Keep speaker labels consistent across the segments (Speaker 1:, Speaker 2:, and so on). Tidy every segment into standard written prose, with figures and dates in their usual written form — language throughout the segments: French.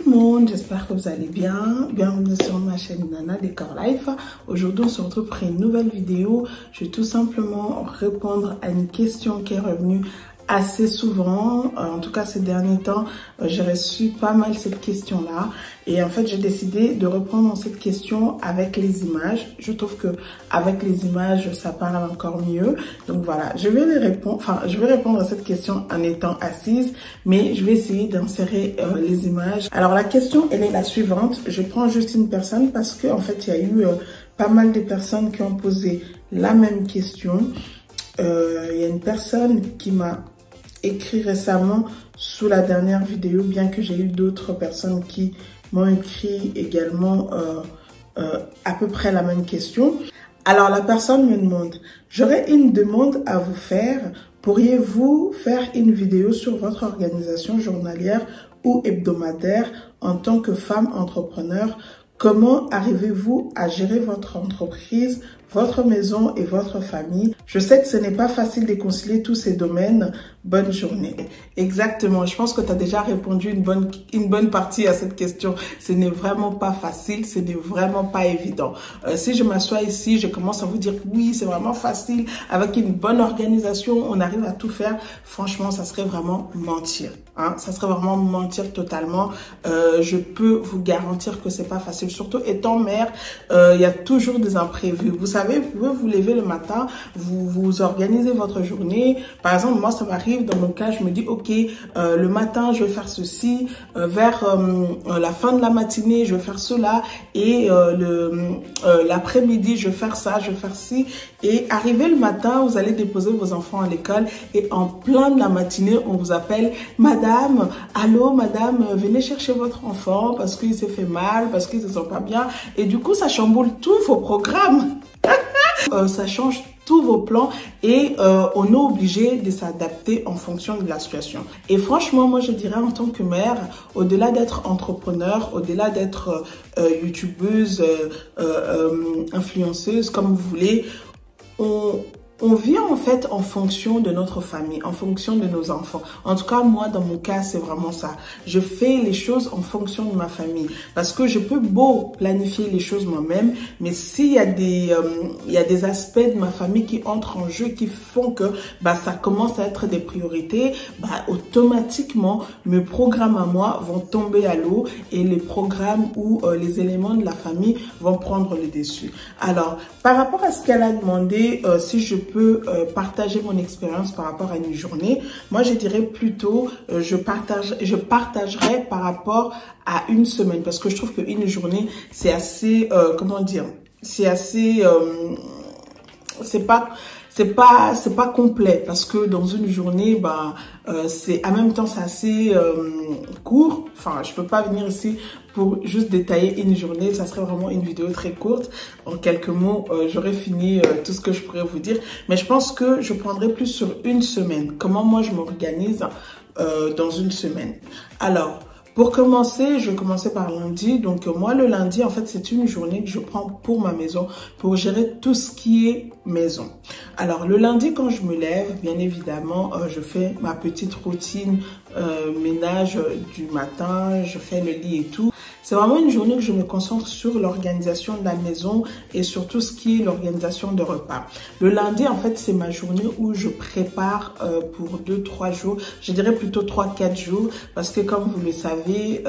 Speaker 1: le monde, j'espère que vous allez bien. Bienvenue sur ma chaîne Nana Décor Life. Aujourd'hui, on se retrouve pour une nouvelle vidéo. Je vais tout simplement répondre à une question qui est revenue assez souvent. En tout cas, ces derniers temps, j'ai reçu pas mal cette question-là. Et en fait, j'ai décidé de reprendre cette question avec les images. Je trouve que avec les images, ça parle encore mieux. Donc voilà, je vais répondre à cette question en étant assise, mais je vais essayer d'insérer les images. Alors la question, elle est la suivante. Je prends juste une personne parce que en fait, il y a eu pas mal de personnes qui ont posé la même question. Il y a une personne qui m'a écrit récemment sous la dernière vidéo, bien que j'ai eu d'autres personnes qui m'ont écrit également à peu près la même question. Alors la personne me demande, j'aurais une demande à vous faire, pourriez-vous faire une vidéo sur votre organisation journalière ou hebdomadaire en tant que femme entrepreneur? Comment arrivez-vous à gérer votre entreprise, votre maison et votre famille? Je sais que ce n'est pas facile de concilier tous ces domaines. Bonne journée. Exactement, je pense que tu as déjà répondu une bonne partie à cette question. Ce n'est vraiment pas facile, ce n'est vraiment pas évident. Si je m'assois ici, je commence à vous dire oui, c'est vraiment facile. Avec une bonne organisation, on arrive à tout faire. Franchement, ça serait vraiment mentir. Hein? Ça serait vraiment mentir totalement. Je peux vous garantir que c'est pas facile. Surtout étant mère, il y a toujours des imprévus. Vous savez, vous pouvez vous lever le matin, vous organisez votre journée. Par exemple, moi, ça m'arrive dans mon cas, je me dis, ok, le matin, je vais faire ceci. Vers la fin de la matinée, je vais faire cela. Et l'après-midi, je vais faire ça, je vais faire ci. Et arrivé le matin, vous allez déposer vos enfants à l'école. Et en plein de la matinée, on vous appelle, madame, allô, madame, venez chercher votre enfant parce qu'il s'est fait mal, parce qu'il se sent pas bien. Et du coup, ça chamboule tous vos programmes. Ça change tous vos plans et on est obligé de s'adapter en fonction de la situation. Et franchement, moi je dirais en tant que mère, au-delà d'être entrepreneur, au-delà d'être youtubeuse, influenceuse, comme vous voulez, on vit en fait en fonction de notre famille, en fonction de nos enfants. En tout cas, moi, dans mon cas, c'est vraiment ça. Je fais les choses en fonction de ma famille. Parce que je peux beau planifier les choses moi-même, mais s'il y a des aspects de ma famille qui entrent en jeu, qui font que ça commence à être des priorités, automatiquement, mes programmes à moi vont tomber à l'eau et les programmes ou les éléments de la famille vont prendre le dessus. Alors, par rapport à ce qu'elle a demandé, si je peux partager mon expérience par rapport à une journée, moi je dirais plutôt je partagerai par rapport à une semaine, parce que je trouve qu'une journée c'est assez comment dire, c'est assez c'est pas complet, parce que dans une journée c'est en même temps c'est assez court. Enfin, je peux pas venir ici pour juste détailler une journée, ça serait vraiment une vidéo très courte. En quelques mots, j'aurais fini tout ce que je pourrais vous dire, mais je pense que je prendrai plus sur une semaine. Comment moi je m'organise dans une semaine. Alors, pour commencer, je vais commencer par lundi. Donc moi, le lundi, en fait, c'est une journée que je prends pour ma maison, pour gérer tout ce qui est maison. Alors le lundi, quand je me lève, bien évidemment, je fais ma petite routine ménage du matin, je fais le lit et tout. C'est vraiment une journée que je me concentre sur l'organisation de la maison et sur tout ce qui est l'organisation de repas. Le lundi, en fait, c'est ma journée où je prépare pour 2-3 jours. Je dirais plutôt 3-4 jours parce que comme vous le savez,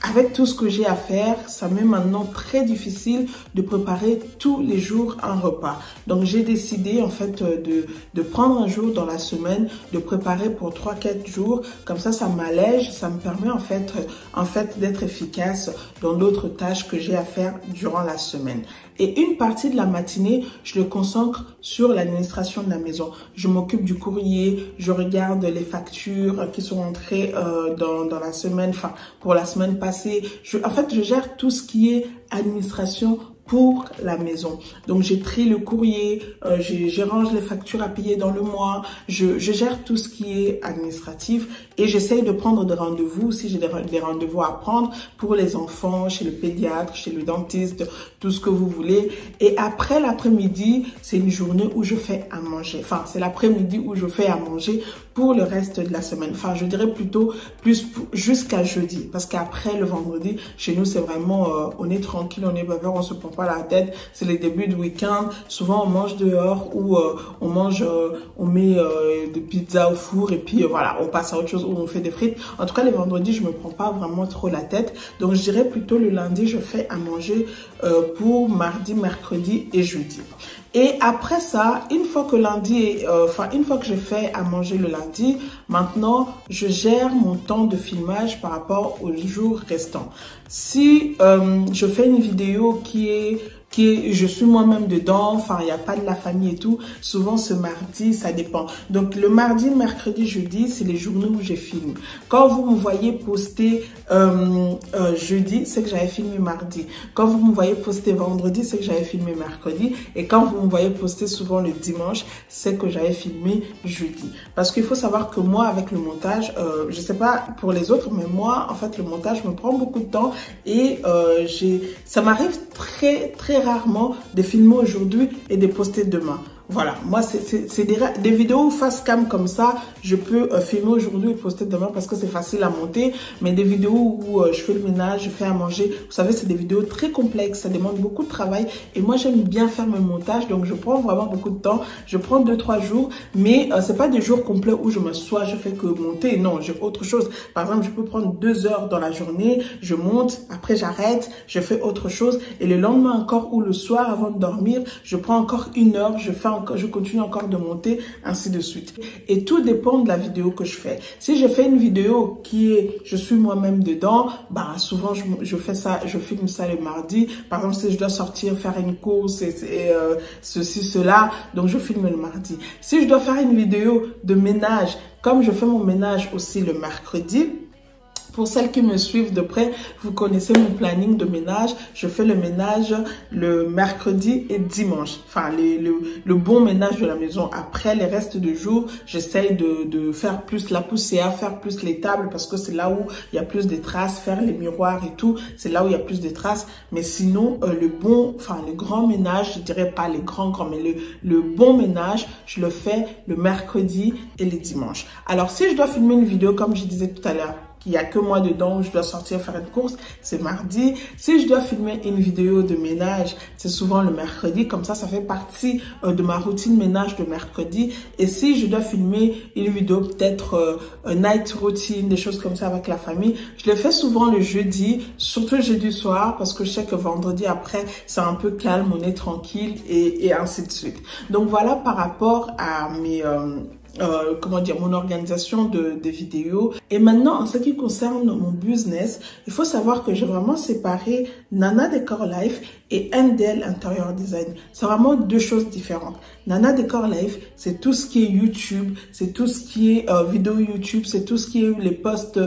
Speaker 1: avec tout ce que j'ai à faire, ça m'est maintenant très difficile de préparer tous les jours un repas. Donc, j'ai décidé en fait de prendre un jour dans la semaine, de préparer pour 3-4 jours. Comme ça m'allège, ça me permet en fait d'être efficace dans d'autres tâches que j'ai à faire durant la semaine. Et une partie de la matinée, je le consacre sur l'administration de la maison. Je m'occupe du courrier, je regarde les factures qui sont entrées dans la semaine, enfin pour la semaine passée. En fait, je gère tout ce qui est administration pour la maison. Donc, j'ai trie le courrier, je range les factures à payer dans le mois, je gère tout ce qui est administratif et j'essaye de prendre des rendez-vous si j'ai des rendez-vous à prendre pour les enfants, chez le pédiatre, chez le dentiste, tout ce que vous voulez. Et après l'après-midi, c'est une journée où je fais à manger. Enfin, c'est l'après-midi où je fais à manger pour le reste de la semaine. Enfin, je dirais plutôt plus jusqu'à jeudi. Parce qu'après, le vendredi, chez nous, c'est vraiment, on est tranquille, on est bavard, on se prend pas la tête. C'est les débuts de week-end. Souvent, on mange dehors ou on met des pizzas au four et puis voilà, on passe à autre chose ou on fait des frites. En tout cas, les vendredis, je me prends pas vraiment trop la tête. Donc, je dirais plutôt le lundi, je fais à manger pour mardi, mercredi et jeudi. Et après ça, une fois que une fois que j'ai fait à manger le lundi, maintenant, je gère mon temps de filmage par rapport aux jours restants. Si je fais une vidéo je suis moi-même dedans, enfin, il n'y a pas de la famille et tout. Souvent, ce mardi, ça dépend. Donc, le mardi, mercredi, jeudi, c'est les journées où je filme. Quand vous me voyez poster jeudi, c'est que j'avais filmé mardi. Quand vous me voyez poster vendredi, c'est que j'avais filmé mercredi. Et quand vous me voyez poster souvent le dimanche, c'est que j'avais filmé jeudi. Parce qu'il faut savoir que moi, avec le montage, je sais pas pour les autres, mais moi, en fait, le montage me prend beaucoup de temps et ça m'arrive très rarement de filmer aujourd'hui et de poster demain. Voilà, moi, c'est des vidéos face cam comme ça, je peux filmer aujourd'hui et poster demain parce que c'est facile à monter. Mais des vidéos où je fais le ménage, je fais à manger, vous savez, c'est des vidéos très complexes, ça demande beaucoup de travail. Et moi, j'aime bien faire mon montage, donc je prends vraiment beaucoup de temps. Je prends 2-3 jours, mais c'est pas des jours complets où je m'assois, je fais que monter. Non, j'ai autre chose. Par exemple, je peux prendre 2 heures dans la journée, je monte, après j'arrête, je fais autre chose. Et le lendemain encore ou le soir avant de dormir, je prends encore 1 heure, je continue encore de monter, ainsi de suite. Et tout dépend de la vidéo que je fais. Si je fais une vidéo je suis moi-même dedans, bah souvent je fais ça, je filme ça le mardi. Par exemple, si je dois sortir faire une course et ceci, cela, donc je filme le mardi. Si je dois faire une vidéo de ménage, comme je fais mon ménage aussi le mercredi, pour celles qui me suivent de près, vous connaissez mon planning de ménage. Je fais le ménage le mercredi et dimanche. Enfin, le bon ménage de la maison. Après, les restes de jours, j'essaye de faire plus la poussière, faire plus les tables parce que c'est là où il y a plus de traces, faire les miroirs et tout. C'est là où il y a plus de traces. Mais sinon, le grand ménage, je dirais pas les grands, mais le bon ménage, je le fais le mercredi et le dimanche. Alors, si je dois filmer une vidéo, comme je disais tout à l'heure, qu'il n'y a que moi dedans, je dois sortir faire une course, c'est mardi. Si je dois filmer une vidéo de ménage, c'est souvent le mercredi. Comme ça fait partie de ma routine ménage de mercredi. Et si je dois filmer une vidéo, peut-être night routine, des choses comme ça avec la famille, je le fais souvent le jeudi, surtout le jeudi soir, parce que je sais que vendredi après, c'est un peu calme, on est tranquille et ainsi de suite. Donc voilà par rapport à mes... mon organisation de vidéos. Et maintenant, en ce qui concerne mon business, il faut savoir que j'ai vraiment séparé Nana Decor Life et NDL Interior Design. C'est vraiment 2 choses différentes. Nana Decor Life, c'est tout ce qui est YouTube, c'est tout ce qui est vidéo YouTube, c'est tout ce qui est les posts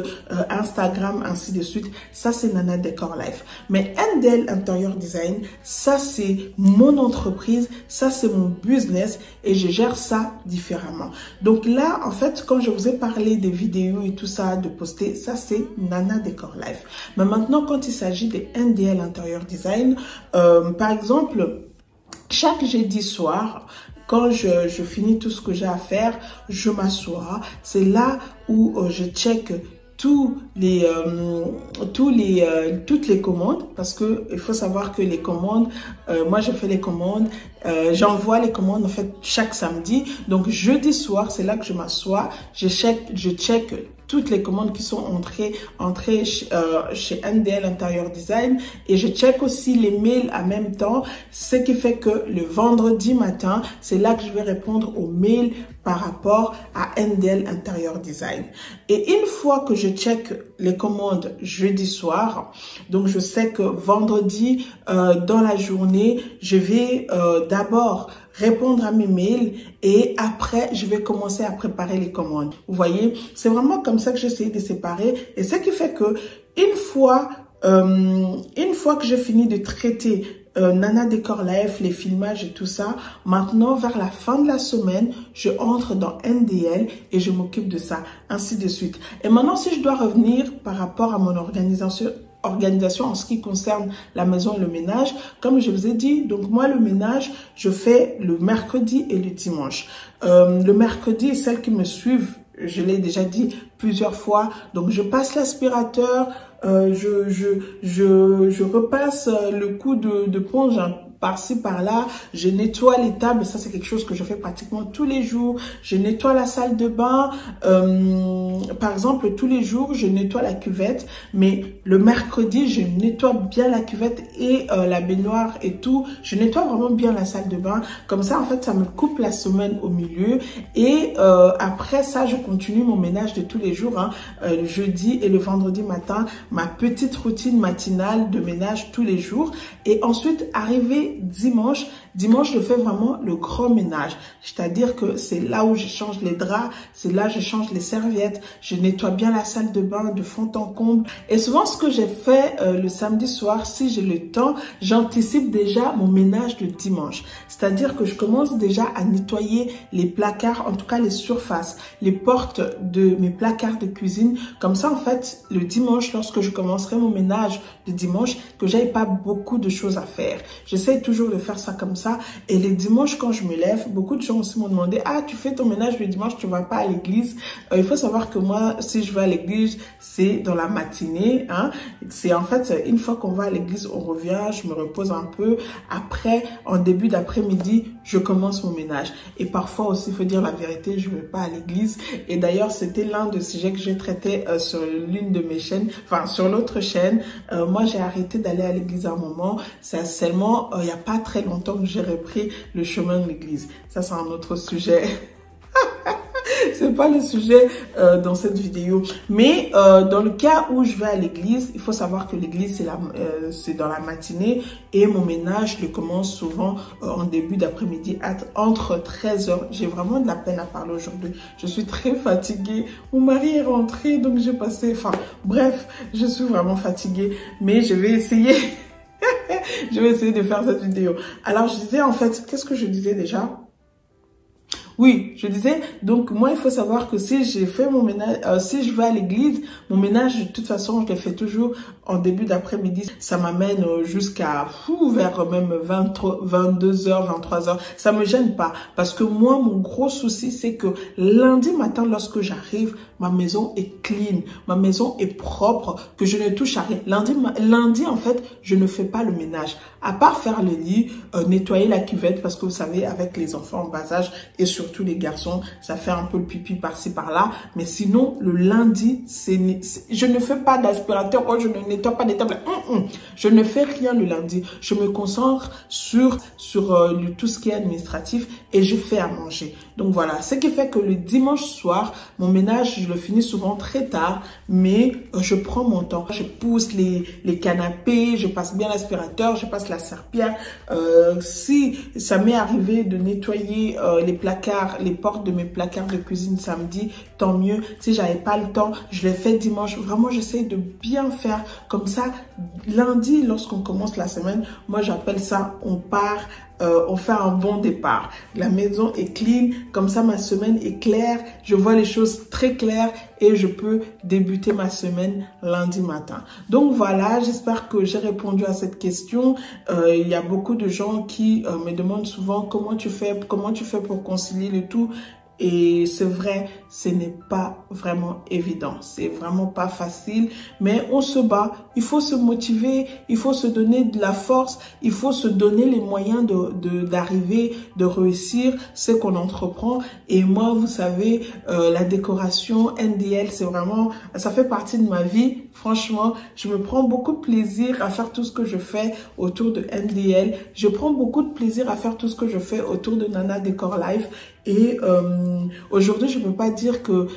Speaker 1: Instagram, ainsi de suite. Ça, c'est Nana Decor Life. Mais NDL Interior Design, ça, c'est mon entreprise, ça, c'est mon business et je gère ça différemment. Donc là, en fait, quand je vous ai parlé des vidéos et tout ça, de poster, ça, c'est Nana Decor Life. Mais maintenant, quand il s'agit de NDL Interior Design, par exemple, chaque jeudi soir, quand je finis tout ce que j'ai à faire, je m'assois. C'est là où je check toutes les commandes, parce que il faut savoir que les commandes, moi je fais les commandes, j'envoie les commandes en fait chaque samedi. Donc jeudi soir, c'est là que je m'assois, je check toutes les commandes qui sont entrées chez NDL Interior Design et je check aussi les mails en même temps, ce qui fait que le vendredi matin, c'est là que je vais répondre aux mails par rapport à NDL Interior Design. Et une fois que je check les commandes jeudi soir, donc je sais que vendredi dans la journée, je vais d'abord répondre à mes mails et après je vais commencer à préparer les commandes. Vous voyez, c'est vraiment comme ça que j'essaie de séparer et ce qui fait que une fois que j'ai fini de traiter Nana Decor Life, les filmages et tout ça, maintenant vers la fin de la semaine, je entre dans NDL et je m'occupe de ça, ainsi de suite. Et maintenant, si je dois revenir par rapport à mon organisation en ce qui concerne la maison et le ménage, comme je vous ai dit, donc moi le ménage, je fais le mercredi et le dimanche. Le mercredi, celles qui me suivent, je l'ai déjà dit plusieurs fois. Donc, je passe l'aspirateur, je repasse le coup de ponge par-ci, par-là. Je nettoie les tables. Ça, c'est quelque chose que je fais pratiquement tous les jours. Je nettoie la salle de bain. Par exemple, tous les jours, je nettoie la cuvette. Mais le mercredi, je nettoie bien la cuvette et la baignoire et tout. Je nettoie vraiment bien la salle de bain. Comme ça, en fait, ça me coupe la semaine au milieu. Et après ça, je continue mon ménage de tous les jours. Hein. Le jeudi et le vendredi matin, ma petite routine matinale de ménage tous les jours. Et ensuite, arrivé dimanche, je fais vraiment le grand ménage. C'est-à-dire que c'est là où je change les draps, c'est là où je change les serviettes, je nettoie bien la salle de bain de fond en comble. Et souvent, ce que j'ai fait le samedi soir, si j'ai le temps, j'anticipe déjà mon ménage de dimanche. C'est-à-dire que je commence déjà à nettoyer les placards, en tout cas les surfaces, les portes de mes placards de cuisine. Comme ça, en fait, le dimanche, lorsque je commencerai mon ménage de dimanche, que j'aille pas beaucoup de choses à faire. J'essaie toujours de faire ça comme ça. Et les dimanches, quand je me lève, beaucoup de gens aussi m'ont demandé, ah, tu fais ton ménage le dimanche, tu vas pas à l'église. Il faut savoir que moi, si je vais à l'église, c'est dans la matinée. Hein. C'est en fait, une fois qu'on va à l'église, on revient, je me repose un peu. Après, en début d'après-midi, je commence mon ménage. Et parfois aussi, il faut dire la vérité, je vais pas à l'église. Et d'ailleurs, c'était l'un des sujets que j'ai traité sur l'une de mes chaînes, enfin, sur l'autre chaîne. Moi, j'ai arrêté d'aller à l'église à un moment. C'est seulement, il n'y a pas très longtemps que j'ai repris le chemin de l'église. Ça, c'est un autre sujet. C'est pas le sujet dans cette vidéo. Mais dans le cas où je vais à l'église, il faut savoir que l'église, c'est dans la matinée. Et mon ménage, je le commence souvent en début d'après-midi, entre 13h. J'ai vraiment de la peine à parler aujourd'hui. Je suis très fatiguée. Mon mari est rentré, donc j'ai passé... Enfin, bref, je suis vraiment fatiguée. Mais je vais essayer... Je vais essayer de faire cette vidéo. Alors, je disais en fait, qu'est-ce que je disais déjà? Oui, je disais, donc moi, il faut savoir que si j'ai fait mon ménage, si je vais à l'église, mon ménage, de toute façon, je le fais toujours en début d'après-midi. Ça m'amène jusqu'à vers même 22h, 23h. Ça me gêne pas parce que moi, mon gros souci, c'est que lundi matin, lorsque j'arrive, ma maison est clean, ma maison est propre, que je ne touche à rien. Lundi, en fait, je ne fais pas le ménage. À part faire le lit, nettoyer la cuvette, parce que vous savez, avec les enfants en bas âge et surtout les garçons, ça fait un peu le pipi par-ci par-là. Mais sinon, le lundi, je ne fais pas d'aspirateur, je ne nettoie pas des tables. Je ne fais rien le lundi. Je me concentre sur tout ce qui est administratif et je fais à manger. Donc voilà, ce qui fait que le dimanche soir, mon ménage, je le finis souvent très tard, mais je prends mon temps. Je pousse les canapés, je passe bien l'aspirateur, je passe la serpillière. Si ça m'est arrivé de nettoyer les placards, les portes de mes placards de cuisine samedi, tant mieux. Si j'avais pas le temps, je l'ai fait dimanche. Vraiment, j'essaie de bien faire. Comme ça, lundi, lorsqu'on commence la semaine, moi j'appelle ça, on fait un bon départ. La maison est clean, comme ça ma semaine est claire, je vois les choses très claires et je peux débuter ma semaine lundi matin. Donc voilà, j'espère que j'ai répondu à cette question. Il y a beaucoup de gens qui me demandent souvent comment tu fais pour concilier le tout. Et c'est vrai, ce n'est pas vraiment évident. C'est vraiment pas facile, mais on se bat. Il faut se motiver, il faut se donner de la force, il faut se donner les moyens d'arriver, de réussir ce qu'on entreprend. Et moi, vous savez, la décoration NDL, c'est vraiment, ça fait partie de ma vie. Franchement, je me prends beaucoup de plaisir à faire tout ce que je fais autour de NDL. Je prends beaucoup de plaisir à faire tout ce que je fais autour de Nana Décor Life. Et aujourd'hui, je ne peux pas dire que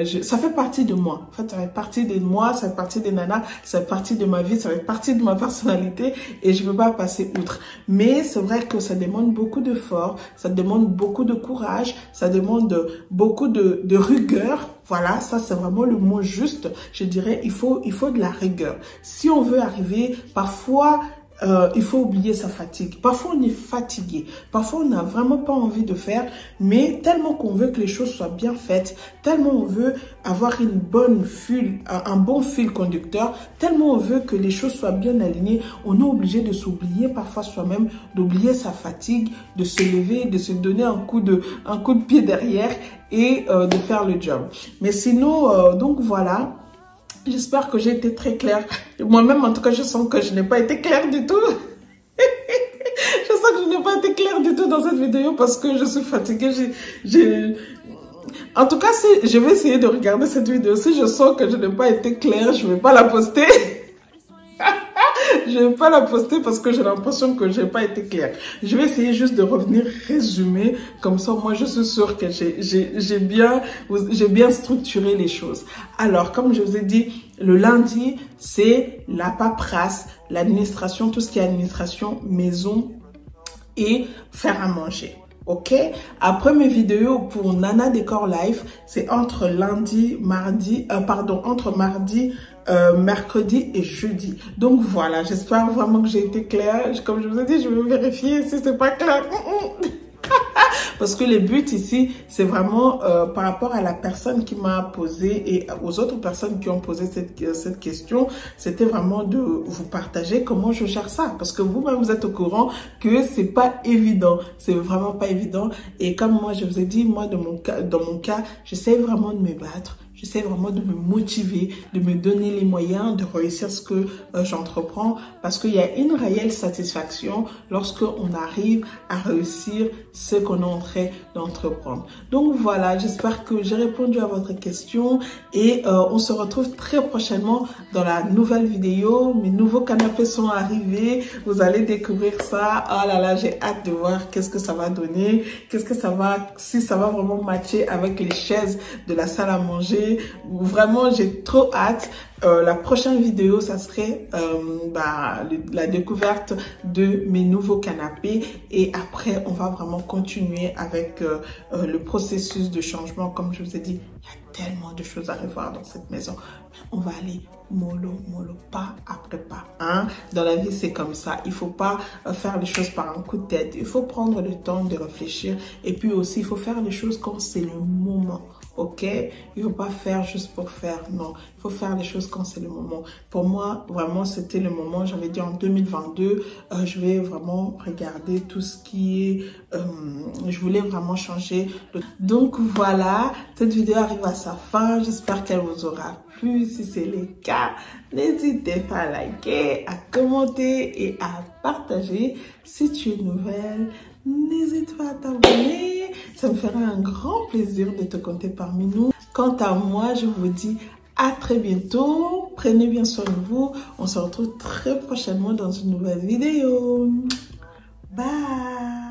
Speaker 1: ça fait partie de moi. En fait, ça fait partie de moi, ça fait partie des nanas, ça fait partie de ma vie, ça fait partie de ma personnalité et je ne peux pas passer outre. Mais c'est vrai que ça demande beaucoup d'efforts, ça demande beaucoup de courage, ça demande beaucoup de rigueur. Voilà, ça c'est vraiment le mot juste. Je dirais, il faut de la rigueur. Si on veut arriver, parfois... il faut oublier sa fatigue. Parfois, on est fatigué. Parfois, on n'a vraiment pas envie de faire, mais tellement qu'on veut que les choses soient bien faites, tellement on veut avoir un bon fil conducteur, tellement on veut que les choses soient bien alignées, on est obligé de s'oublier parfois soi-même, d'oublier sa fatigue, de se lever, de se donner un coup de pied derrière et de faire le job. Mais sinon, donc voilà. J'espère que j'ai été très claire. Moi-même, en tout cas, je sens que je n'ai pas été claire du tout. Je sens que je n'ai pas été claire du tout dans cette vidéo parce que je suis fatiguée. En tout cas, si je vais essayer de regarder cette vidéo. Si je sens que je n'ai pas été claire, je ne vais pas la poster. Je ne vais pas la poster parce que j'ai l'impression que je n'ai pas été claire. Je vais essayer juste de revenir résumer. Comme ça, moi, je suis sûre que j'ai bien structuré les choses. Alors, comme je vous ai dit, le lundi, c'est la paperasse, l'administration, tout ce qui est administration, maison et faire à manger. Ok, après mes vidéos pour Nana Décor Life, c'est entre mardi, mercredi et jeudi. Donc voilà, j'espère vraiment que j'ai été claire. Comme je vous ai dit, je vais vérifier si c'est pas clair. Parce que le but ici, c'est vraiment par rapport à la personne qui m'a posé et aux autres personnes qui ont posé cette question, c'était vraiment de vous partager comment je gère ça. Parce que vous-même, vous êtes au courant que c'est pas évident. C'est vraiment pas évident. Et comme moi, je vous ai dit, moi, dans mon cas, j'essaie vraiment de me battre. J'essaie vraiment de me motiver, de me donner les moyens de réussir ce que j'entreprends parce qu'il y a une réelle satisfaction lorsque on arrive à réussir ce qu'on est en train d'entreprendre. Donc voilà, j'espère que j'ai répondu à votre question et on se retrouve très prochainement dans la nouvelle vidéo. Mes nouveaux canapés sont arrivés, vous allez découvrir ça. Oh là là, j'ai hâte de voir qu'est-ce que ça va donner, si ça va vraiment matcher avec les chaises de la salle à manger. Vraiment, j'ai trop hâte. La prochaine vidéo, ça serait la découverte de mes nouveaux canapés. Et après, on va vraiment continuer avec le processus de changement. Comme je vous ai dit, il y a tellement de choses à revoir dans cette maison. On va aller mollo, pas après pas. Hein? Dans la vie, c'est comme ça. Il faut pas faire les choses par un coup de tête. Il faut prendre le temps de réfléchir. Et puis aussi, il faut faire les choses quand c'est le moment. Ok, il ne faut pas faire juste pour faire, non, il faut faire les choses quand c'est le moment. Pour moi, vraiment, c'était le moment, j'avais dit en 2022, je vais vraiment regarder tout ce qui est, je voulais vraiment changer. Donc voilà, cette vidéo arrive à sa fin, j'espère qu'elle vous aura plu. Si c'est le cas, n'hésitez pas à liker, à commenter et à partager. Si tu es nouvelle, n'hésite pas à t'abonner. Ça me fera un grand plaisir de te compter parmi nous. Quant à moi, je vous dis à très bientôt. Prenez bien soin de vous. On se retrouve très prochainement dans une nouvelle vidéo. Bye!